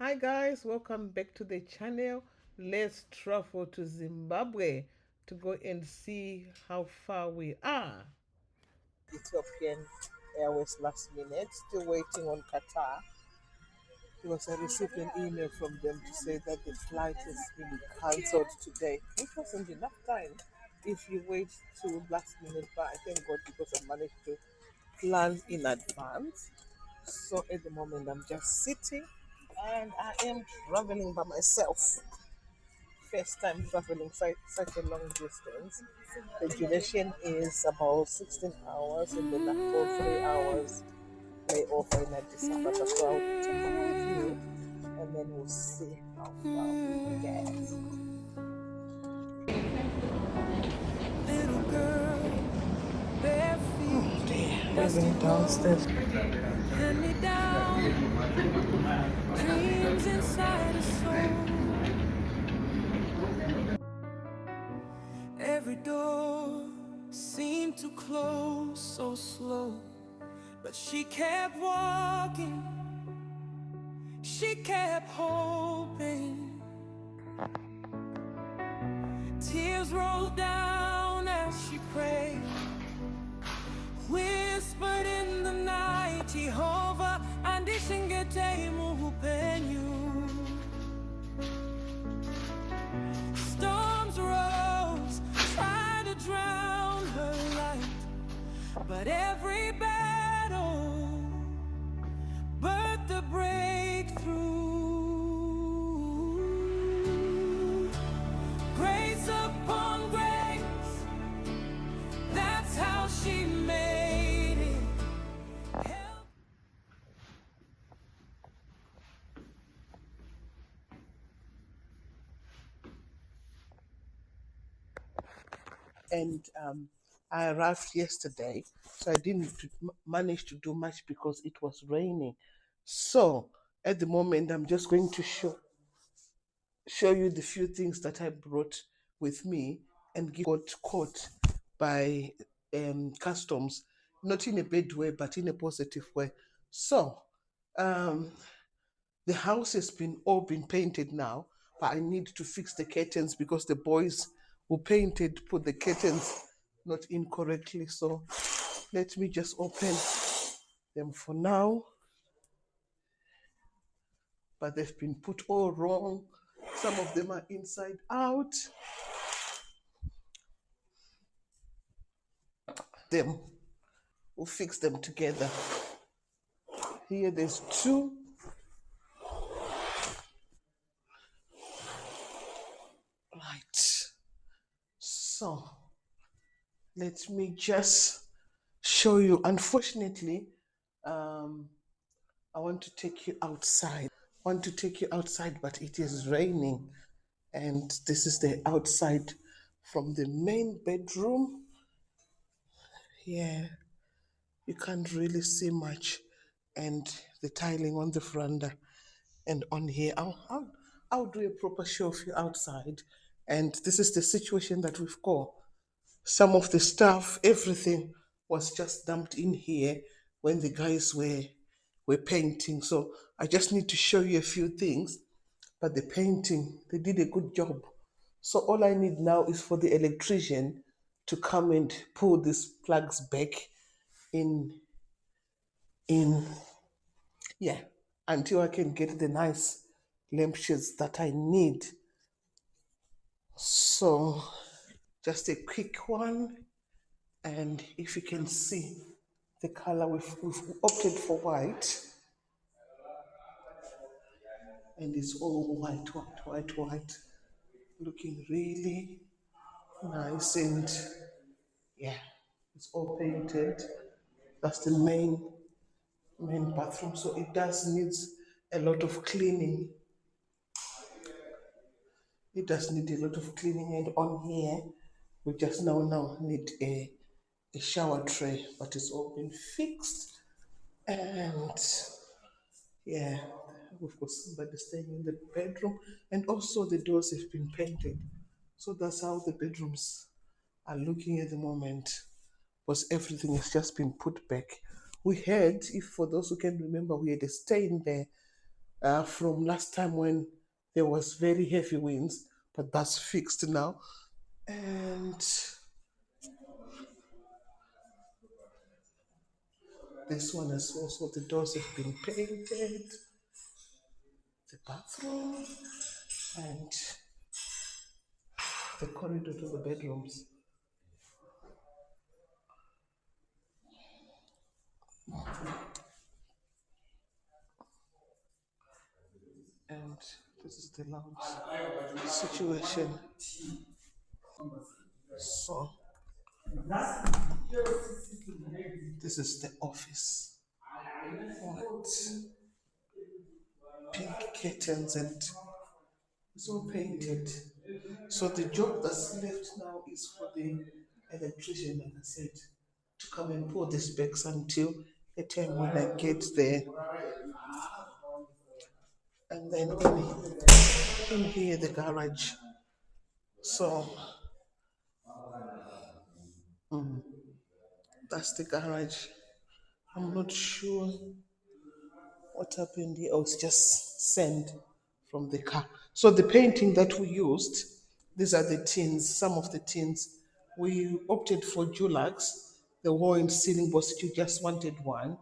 Hi guys, welcome back to the channel. Let's travel to Zimbabwe to go and see how far we are. Ethiopian Airways last minute, still waiting on Qatar because I received an email from them to say that the flight has been cancelled today, which wasn't enough time if you wait to last minute. But I thank God because I managed to plan in advance. So at the moment, I'm just sitting and I am traveling by myself. First time traveling such a long distance. The duration is about 16 hours, and then after 3 hours layover in Addis Ababa. So I'll take you with me, and then we'll see how far we can get. Little girl, bare feet, living downstairs. Hand me down, dreams inside a soul. Every door seemed to close so slow, but she kept walking, she kept hoping. Tears rolled down as she prayed, whispered in the night, Jehovah, andishingete muhupenyu. Storms rose, tried to drown her light, but every battle birthed a breakthrough. Grace upon grace, that's how she made it. And I arrived yesterday, so I didn't manage to do much because it was raining. So at the moment, I'm just going to show you the few things that I brought with me and got caught by customs, not in a bad way, but in a positive way. So um, the house has been all been painted now, but I need to fix the curtains because the boys who painted put the curtains not incorrectly. So let me just open them for now. But they've been put all wrong. Some of them are inside out. Them, we'll fix them together. Here there's two. Right. So let me just show you. Unfortunately, um, I want to take you outside. Want to take you outside, but it is raining. And this is the outside from the main bedroom. Yeah, you can't really see much. And the tiling on the veranda and on here. I'll do a proper show of you outside. And this is the situation that we've got. Some of the stuff, everything was just dumped in here when the guys were painting. So I just need to show you a few things. But the painting, they did a good job. So all I need now is for the electrician to come and pull these plugs back in in yeah until I can get the nice lampshades that I need. So just a quick one, and if you can see the color, we've opted for white, and it's all white, white, white, white, looking really nice. And yeah, it's all painted. That's the main bathroom, so it does needs a lot of cleaning. It does need a lot of cleaning, and on here we just now need a shower tray, but it's all been fixed. And yeah, we've got somebody staying in the bedroom, and also the doors have been painted. So that's how the bedrooms are looking at the moment, because everything has just been put back. We had, if for those who can remember, we had a stain there from last time when there was very heavy winds, but that's fixed now. And this one is also, the doors have been painted, the bathroom, and the corridor to the bedrooms. And this is the lounge situation. So this is the office. What? Pink curtains, and it's all painted. So the job that's left now is for the electrician, like I said, to come and pour the specs until the time when I get there. And then in here, the garage. So that's the garage. I'm not sure what happened here. Oh, it's just sand from the car. So the painting that we used, these are the tins, some of the tins. We opted for Dulux, the wall in ceiling, but you just wanted one.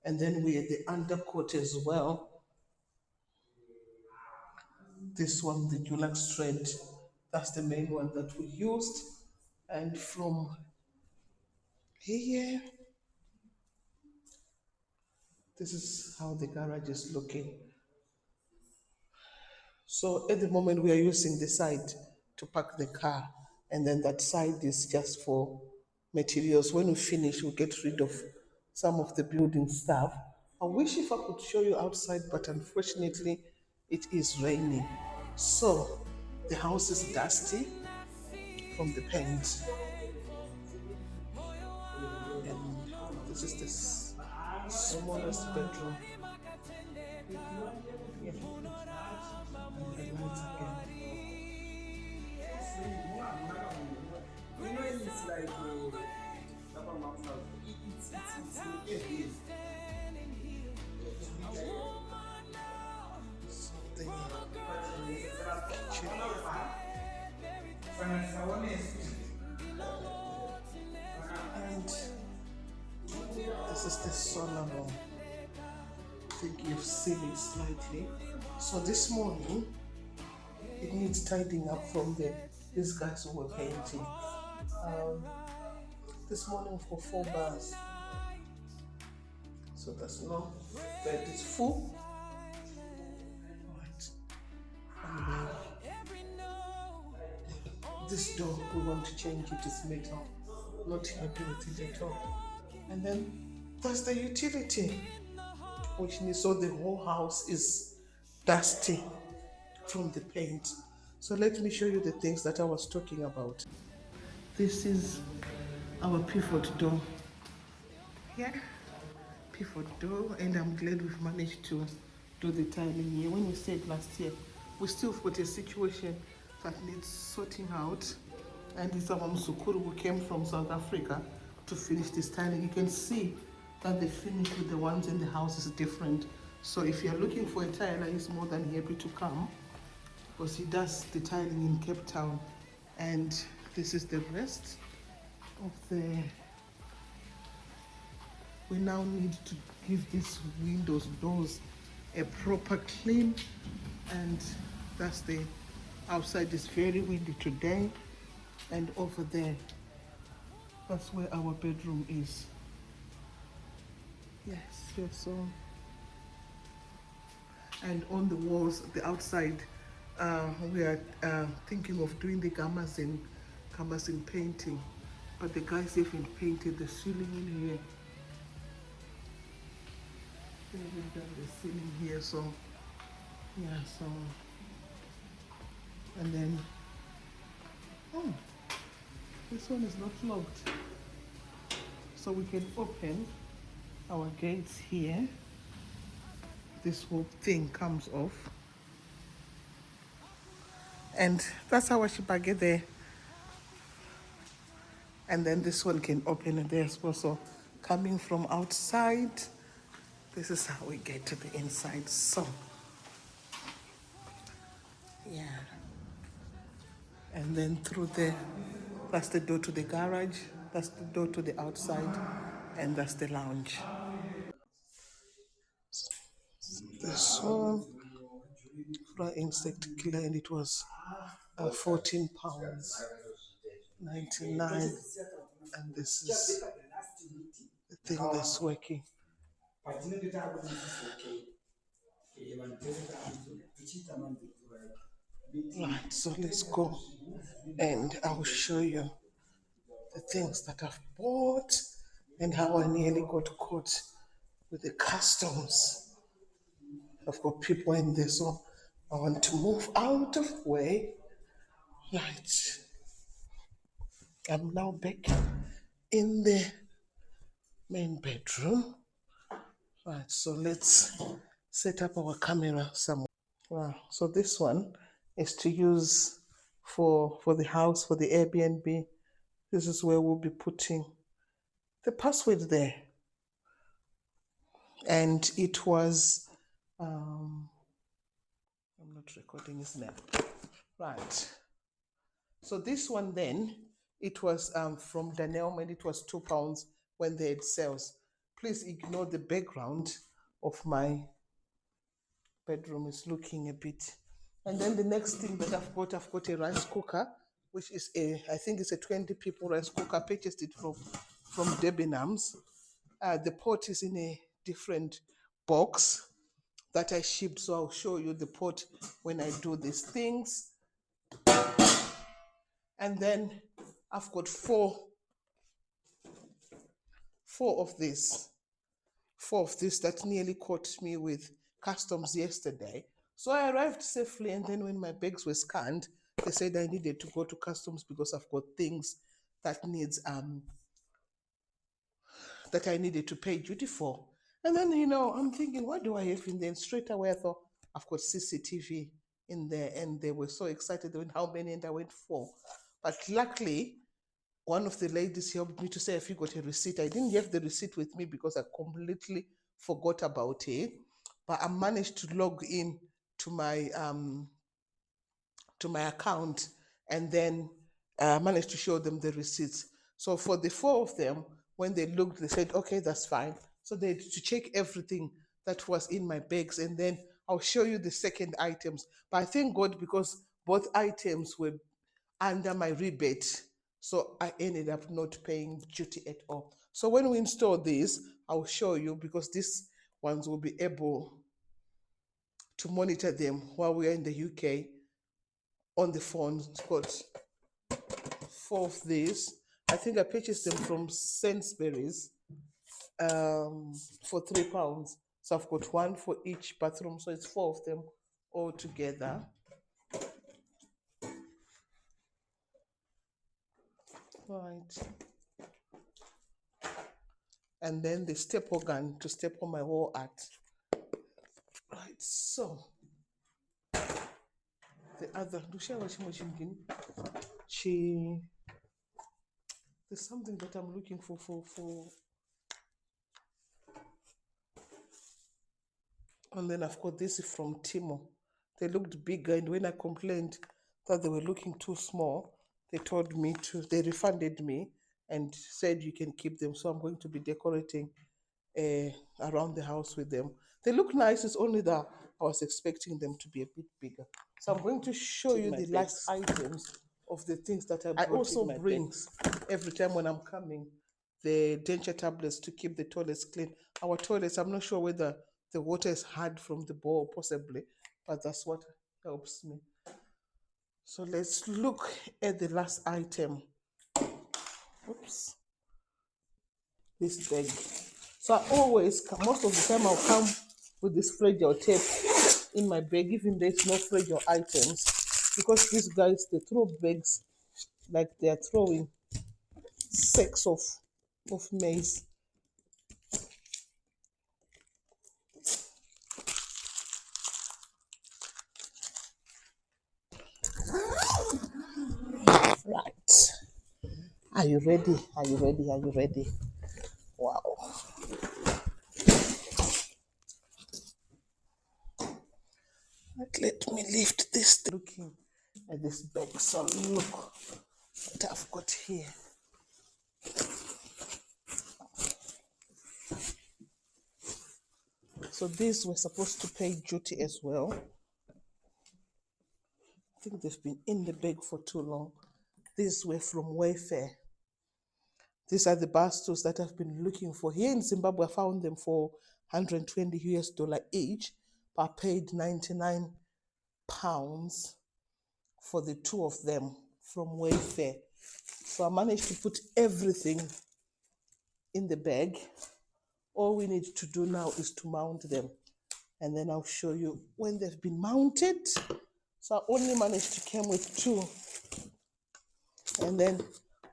And then we had the undercoat as well. This one, the Dulux thread, that's the main one that we used. And from here, this is how the garage is looking. So at the moment, we are using the side to park the car, and then that side is just for materials. When we finish, we'll get rid of some of the building stuff. I wish if I could show you outside, but unfortunately, it is raining. So the house is dusty from the paint. And this is the smallest bedroom. Yeah. And the lights again. It's like Papa Mom's house. It's okay. The kitchen. And this is the solar room. I think you've seen it slightly. So this morning, it needs tidying up from these guys who were painting. Um, this morning for 4 bars. So that's no bed is full. Right. And then this door we want to change it, is metal. Not happy with it at all. And then that's the utility, which means so the whole house is dusty from the paint. So let me show you the things that I was talking about. This is our pivot door. Yeah, pivot door, and I'm glad we've managed to do the tiling here. When we said last year, we still got a situation that needs sorting out, and it's our Msukuru who came from South Africa to finish this tiling. You can see that the finish with the ones in the house is different. So if you're looking for a tiler, he's more than happy to come, because he does the tiling in Cape Town. And this is the rest of the. We now need to give these windows, doors a proper clean, and that's the outside is very windy today. And over there, that's where our bedroom is. Yes, so and on the walls, the outside, we are thinking of doing the gamazin painting, but the guys haven't painted the ceiling in here. They haven't done the ceiling here, so yeah, so and then this one is not locked, so we can open our gates here. This whole thing comes off, and that's our shibage there. And then this one can open there as well. So coming from outside, this is how we get to the inside. So And then through there, that's the door to the garage, that's the door to the outside, and that's the lounge. This one, fly insect killer, and it was £14 99, and this is the thing that's working. Right, so let's go and I'll show you the things that I've bought and how I nearly got caught with the customs. I've got people in there, so I want to move out of way. Right, I'm now back in the main bedroom. Right, so let's set up our camera somewhere. Wow, so this one is to use for the house, for the Airbnb. This is where we'll be putting the password there. And it was, I'm not recording his name. Right. So this one then, it was from Daniel, and it was £2 when they had sales. Please ignore the background of my bedroom is looking a bit. And then the next thing that I've got a rice cooker, which is I think it's a 20 people rice cooker. I purchased it from Debenhams. The pot is in a different box that I shipped, so I'll show you the pot when I do these things. And then I've got four of these that nearly caught me with customs yesterday. So I arrived safely, and then when my bags were scanned, they said I needed to go to customs because I've got things that needs that I needed to pay duty for. And then, I'm thinking, what do I have in there? And straight away I thought, I've got CCTV in there. And they were so excited when how many, and I went 4. But luckily, one of the ladies helped me to say, if you got a receipt. I didn't have the receipt with me because I completely forgot about it. But I managed to log in to my account, and then managed to show them the receipts. So for the 4 of them, when they looked, they said, okay, that's fine. So they had to check everything that was in my bags, and then I'll show you the second items. But I thank God because both items were under my rebate, so I ended up not paying duty at all. So when we install these, I'll show you, because these ones will be able to monitor them while we are in the UK on the phone. It's got 4 of these. I think I purchased them from Sainsbury's for £3. So I've got 1 for each bathroom, so it's 4 of them all together. Right. And then the staple gun to staple my wall art. Right, so the other, there's something that I'm looking for. And then I've got this from Timo. They looked bigger, and when I complained that they were looking too small, they told me they refunded me and said you can keep them. So I'm going to be decorating around the house with them. They look nice, it's only that I was expecting them to be a bit bigger. So I'm going to show you the last items of the things that I also bring every time when I'm coming. The denture tablets to keep the toilets clean. Our toilets, I'm not sure whether the water is hard from the bowl, possibly, but that's what helps me. So let's look at the last item. Oops. This bag. So I always, most of the time, I'll come with this fragile tape in my bag, even there's no fragile items, because these guys, they throw bags like they're throwing sacks of maize. Right. Are you ready? Are you ready? Are you ready? Wow. Let me lift this. Looking at this bag. So look what I've got here. So these were supposed to pay duty as well. I think they've been in the bag for too long. These were from Wayfair. These are the bar stools that I've been looking for. Here in Zimbabwe, I found them for 120 US dollar each, but I paid 99 pounds for the two of them from Wayfair. So I managed to put everything in the bag. All we need to do now is to mount them, and then I'll show you when they've been mounted. So I only managed to come with two, and then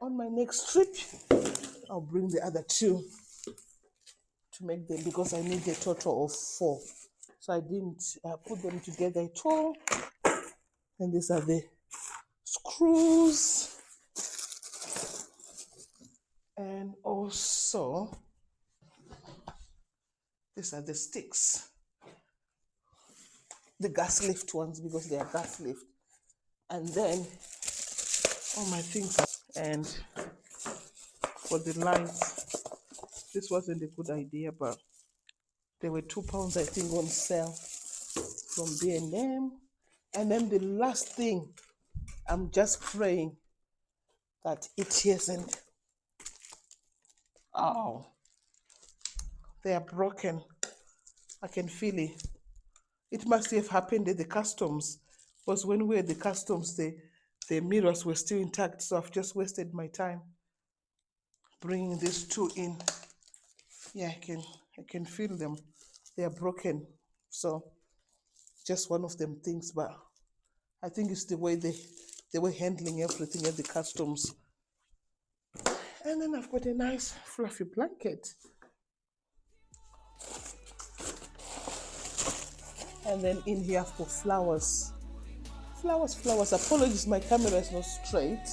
on my next trip I'll bring the other two to make them, because I need a total of 4. So I didn't put them together at all. And these are the screws, and also these are the sticks, the gas lift ones, because they are gas lift. And then all my things, and for the lights, this wasn't a good idea, but they were £2 I think on sale from B&M. And then the last thing, I'm just praying that it isn't, oh, they are broken. I can feel it. It must have happened at the customs, because when we were at the customs, the mirrors were still intact. So I've just wasted my time bringing these two in. Yeah, I can feel them. They are broken. So just one of them things, but I think it's the way they were handling everything at the customs. And then I've got a nice fluffy blanket. And then in here I've got flowers. Flowers. Apologies, my camera is not straight.